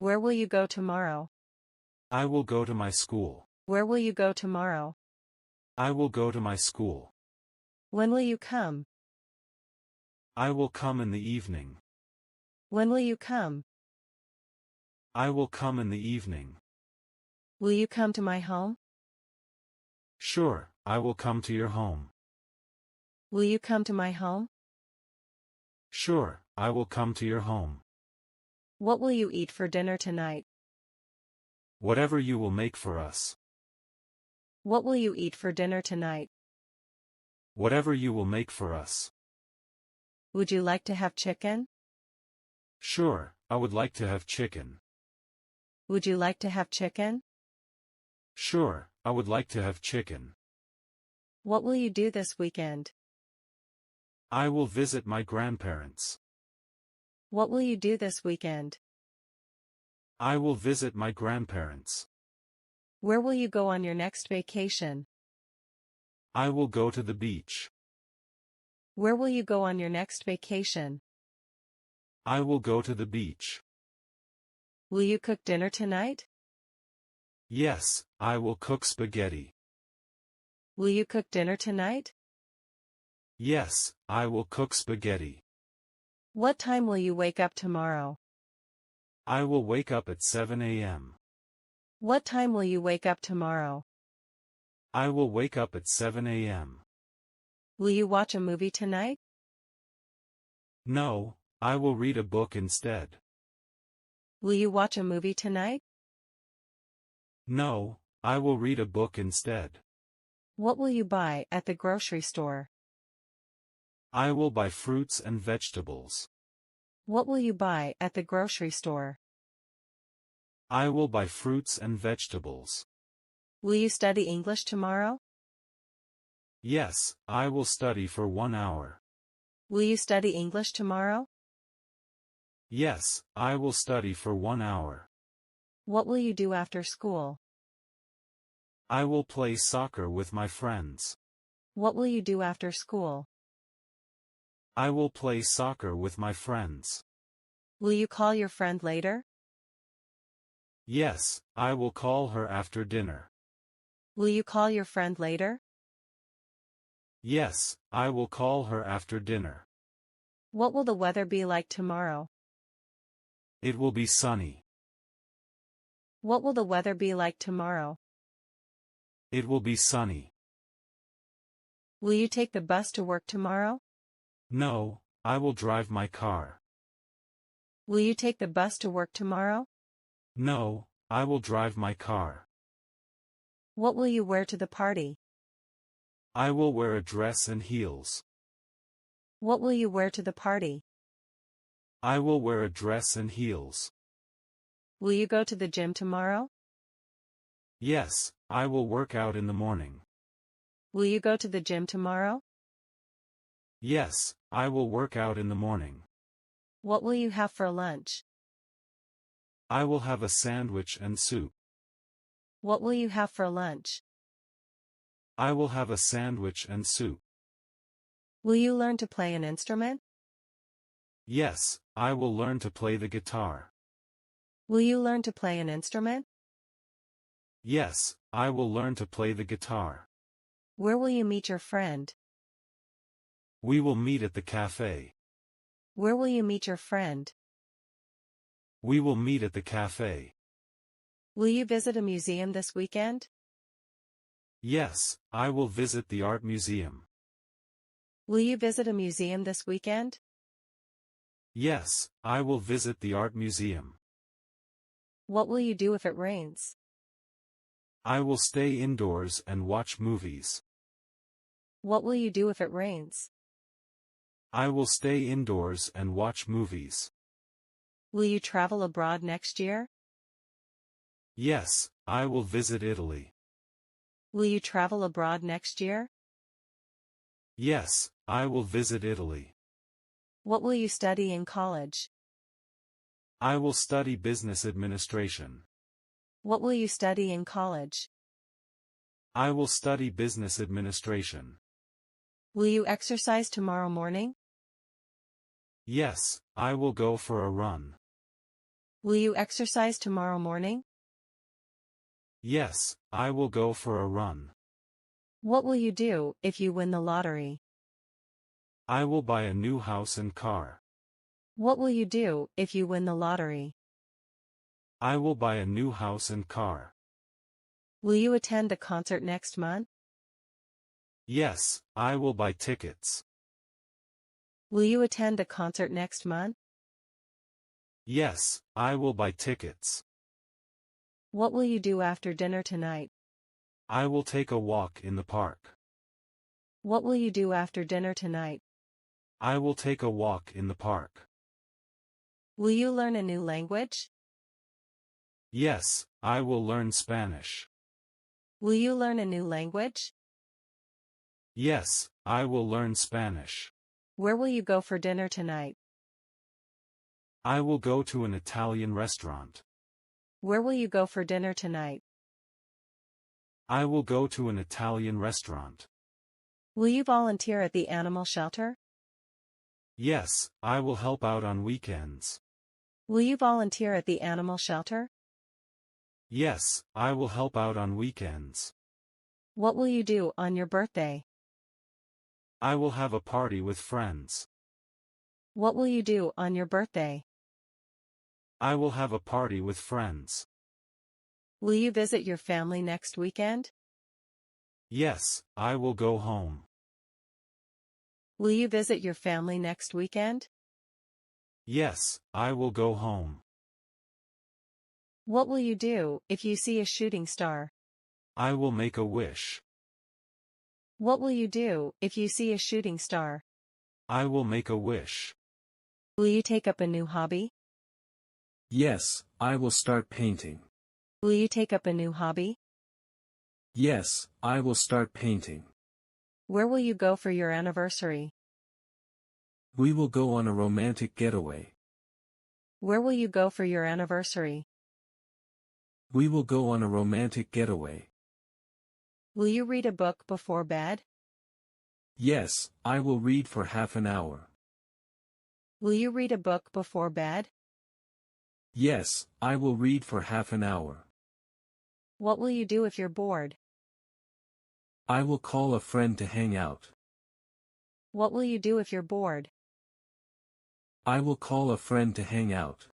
Where will you go tomorrow? I will go to my school. Where will you go tomorrow? I will go to my school. When will you come? I will come in the evening. When will you come? I will come in the evening. Will you come to my home? Sure, I will come to your home. Will you come to my home? Sure, I will come to your home. What will you eat for dinner tonight? Whatever you will make for us. What will you eat for dinner tonight? Whatever you will make for us. Would you like to have chicken? Sure, I would like to have chicken. Would you like to have chicken? Sure, I would like to have chicken. What will you do this weekend? I will visit my grandparents. What will you do this weekend? I will visit my grandparents. Where will you go on your next vacation? I will go to the beach. Where will you go on your next vacation? I will go to the beach. Will you cook dinner tonight? Yes, I will cook spaghetti. Will you cook dinner tonight? Yes, I will cook spaghetti. What time will you wake up tomorrow? I will wake up at 7 a.m. What time will you wake up tomorrow? I will wake up at 7 a.m. Will you watch a movie tonight? No, I will read a book instead. Will you watch a movie tonight? No, I will read a book instead. What will you buy at the grocery store? I will buy fruits and vegetables. What will you buy at the grocery store? I will buy fruits and vegetables. Will you study English tomorrow? Yes, I will study for 1 hour. Will you study English tomorrow? Yes, I will study for 1 hour. What will you do after school? I will play soccer with my friends. What will you do after school? I will play soccer with my friends. Will you call your friend later? Yes, I will call her after dinner. Will you call your friend later? Yes, I will call her after dinner. What will the weather be like tomorrow? It will be sunny. What will the weather be like tomorrow? It will be sunny. Will you take the bus to work tomorrow? No, I will drive my car. Will you take the bus to work tomorrow? No, I will drive my car. What will you wear to the party? I will wear a dress and heels. What will you wear to the party? I will wear a dress and heels. Will you go to the gym tomorrow? Yes, I will work out in the morning. Will you go to the gym tomorrow? Yes, I will work out in the morning. What will you have for lunch? I will have a sandwich and soup. What will you have for lunch? I will have a sandwich and soup. Will you learn to play an instrument? Yes, I will learn to play the guitar. Will you learn to play an instrument? Yes, I will learn to play the guitar. Where will you meet your friend? We will meet at the cafe. Where will you meet your friend? We will meet at the cafe. Will you visit a museum this weekend? Yes, I will visit the art museum. Will you visit a museum this weekend? Yes, I will visit the art museum. What will you do if it rains? I will stay indoors and watch movies. What will you do if it rains? I will stay indoors and watch movies. Will you travel abroad next year? Yes, I will visit Italy. Will you travel abroad next year? Yes, I will visit Italy. What will you study in college? I will study business administration. What will you study in college? I will study business administration. Will you exercise tomorrow morning? Yes, I will go for a run. Will you exercise tomorrow morning? Yes, I will go for a run. What will you do if you win the lottery? I will buy a new house and car. What will you do if you win the lottery? I will buy a new house and car. Will you attend the concert next month? Yes, I will buy tickets. Will you attend the concert next month? Yes, I will buy tickets. What will you do after dinner tonight? I will take a walk in the park. What will you do after dinner tonight? I will take a walk in the park. Will you learn a new language? Yes, I will learn Spanish. Will you learn a new language? Yes, I will learn Spanish. Where will you go for dinner tonight? I will go to an Italian restaurant. Where will you go for dinner tonight? I will go to an Italian restaurant. Will you volunteer at the animal shelter? Yes, I will help out on weekends. Will you volunteer at the animal shelter? Yes, I will help out on weekends. What will you do on your birthday? I will have a party with friends. What will you do on your birthday? I will have a party with friends. Will you visit your family next weekend? Yes, I will go home. Will you visit your family next weekend? Yes, I will go home. What will you do if you see a shooting star? I will make a wish. What will you do if you see a shooting star? I will make a wish. Will you take up a new hobby? Yes, I will start painting. Will you take up a new hobby? Yes, I will start painting. Where will you go for your anniversary? We will go on a romantic getaway. Where will you go for your anniversary? We will go on a romantic getaway. Will you read a book before bed? Yes, I will read for half an hour. Will you read a book before bed? Yes, I will read for half an hour. What will you do if you're bored? I will call a friend to hang out. What will you do if you're bored? I will call a friend to hang out.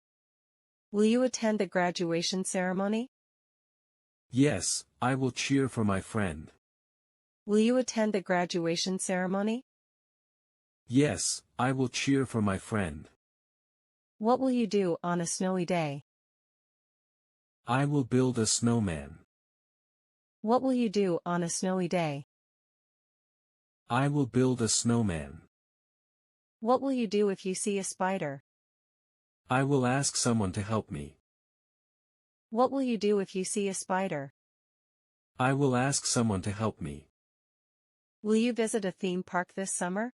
Will you attend the graduation ceremony? Yes, I will cheer for my friend. Will you attend the graduation ceremony? Yes, I will cheer for my friend. What will you do on a snowy day? I will build a snowman. What will you do on a snowy day? I will build a snowman. What will you do if you see a spider? I will ask someone to help me. What will you do if you see a spider? I will ask someone to help me. Will you visit a theme park this summer?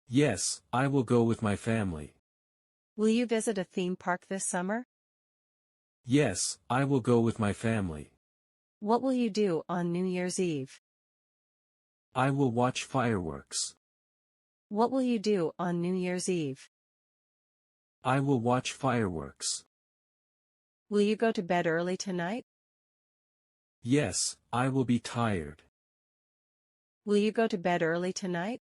Yes, I will go with my family. Will you visit a theme park this summer? Yes, I will go with my family. What will you do on New Year's Eve? I will watch fireworks. What will you do on New Year's Eve? I will watch fireworks. Will you go to bed early tonight? Yes, I will be tired. Will you go to bed early tonight?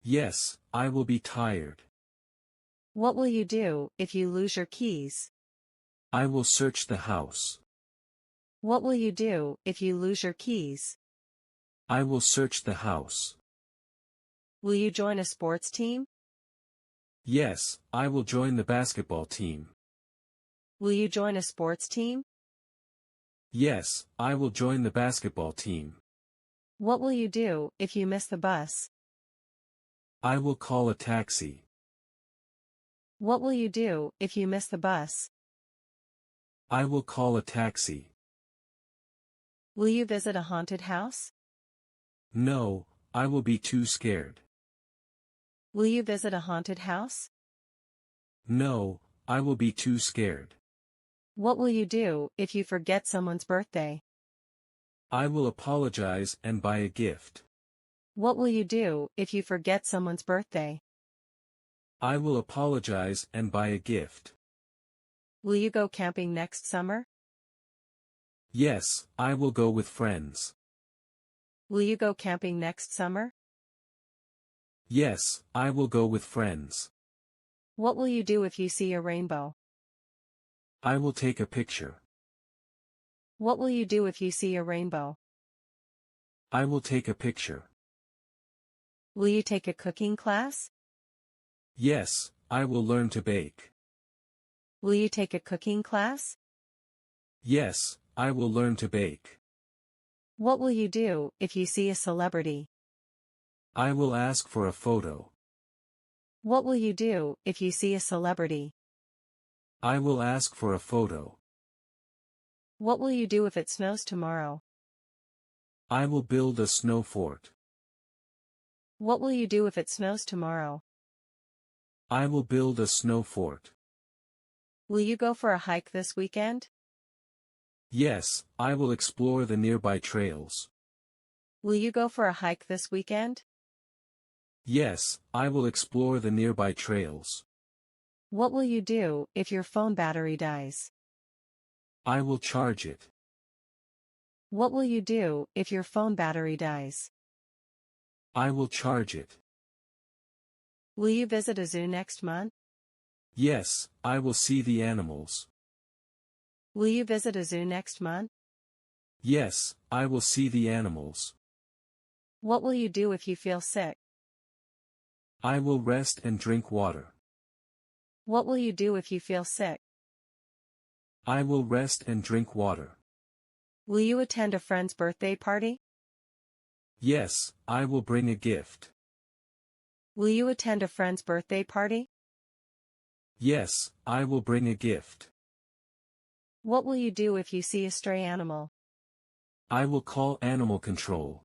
Yes, I will be tired. What will you do if you lose your keys? I will search the house. What will you do if you lose your keys? I will search the house. Will you join a sports team? Yes, I will join the basketball team. Will you join a sports team? Yes, I will join the basketball team. What will you do if you miss the bus? I will call a taxi. What will you do if you miss the bus? I will call a taxi. Will you visit a haunted house? No, I will be too scared. Will you visit a haunted house? No, I will be too scared. What will you do if you forget someone's birthday? I will apologize and buy a gift. What will you do if you forget someone's birthday? I will apologize and buy a gift. Will you go camping next summer? Yes, I will go with friends. Will you go camping next summer? Yes, I will go with friends. What will you do if you see a rainbow? I will take a picture. What will you do if you see a rainbow? I will take a picture. Will you take a cooking class? Yes, I will learn to bake. Will you take a cooking class? Yes, I will learn to bake. What will you do if you see a celebrity? I will ask for a photo. What will you do if you see a celebrity? I will ask for a photo. What will you do if it snows tomorrow? I will build a snow fort. What will you do if it snows tomorrow? I will build a snow fort. Will you go for a hike this weekend? Yes, I will explore the nearby trails. Will you go for a hike this weekend? Yes, I will explore the nearby trails. What will you do if your phone battery dies? I will charge it. What will you do if your phone battery dies? I will charge it. Will you visit a zoo next month? Yes, I will see the animals. Will you visit a zoo next month? Yes, I will see the animals. What will you do if you feel sick? I will rest and drink water. What will you do if you feel sick? I will rest and drink water. Will you attend a friend's birthday party? Yes, I will bring a gift. Will you attend a friend's birthday party? Yes, I will bring a gift. What will you do if you see a stray animal? I will call animal control.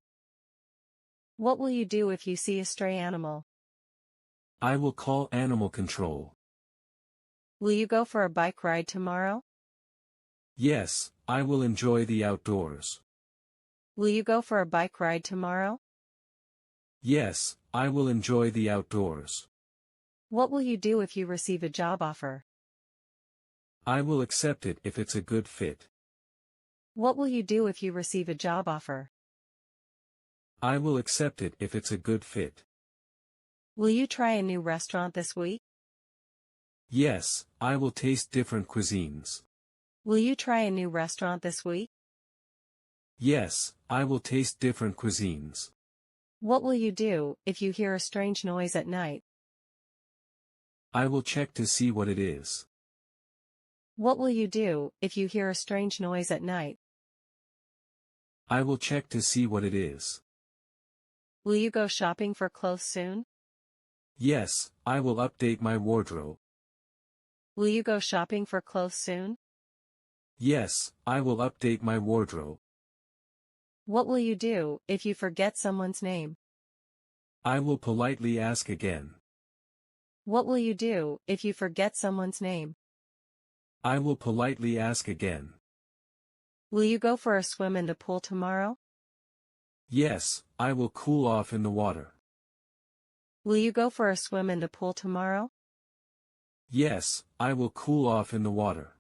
What will you do if you see a stray animal? I will call animal control. Will you go for a bike ride tomorrow? Yes, I will enjoy the outdoors. Will you go for a bike ride tomorrow? Yes, I will enjoy the outdoors. What will you do if you receive a job offer? I will accept it if it's a good fit. What will you do if you receive a job offer? I will accept it if it's a good fit. Will you try a new restaurant this week? Yes, I will taste different cuisines. Will you try a new restaurant this week? Yes, I will taste different cuisines. What will you do if you hear a strange noise at night? I will check to see what it is. What will you do if you hear a strange noise at night? I will check to see what it is. Will you go shopping for clothes soon? Yes, I will update my wardrobe. Will you go shopping for clothes soon? Yes, I will update my wardrobe. What will you do if you forget someone's name? I will politely ask again. What will you do if you forget someone's name? I will politely ask again. Will you go for a swim in the pool tomorrow? Yes, I will cool off in the water. Will you go for a swim in the pool tomorrow? Yes, I will cool off in the water.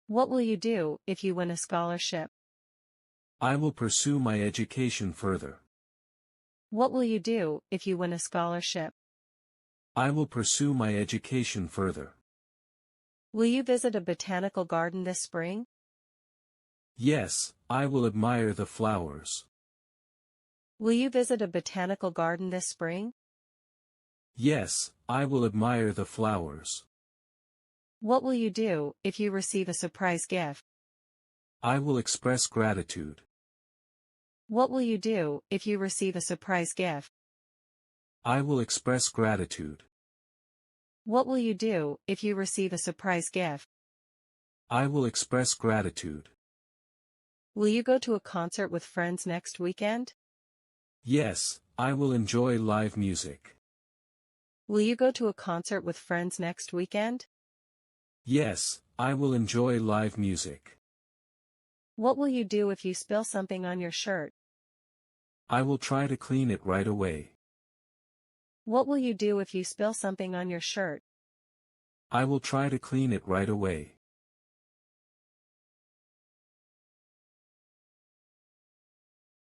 What will you do if you win a scholarship? I will pursue my education further. What will you do if you win a scholarship? I will pursue my education further. Will you visit a botanical garden this spring? Yes, I will admire the flowers. Will you visit a botanical garden this spring? Yes, I will admire the flowers. What will you do if you receive a surprise gift? I will express gratitude. What will you do if you receive a surprise gift? I will express gratitude. What will you do if you receive a surprise gift? I will express gratitude. Will you go to a concert with friends next weekend? Yes, I will enjoy live music. Will you go to a concert with friends next weekend? Yes, I will enjoy live music. What will you do if you spill something on your shirt? I will try to clean it right away. What will you do if you spill something on your shirt? I will try to clean it right away.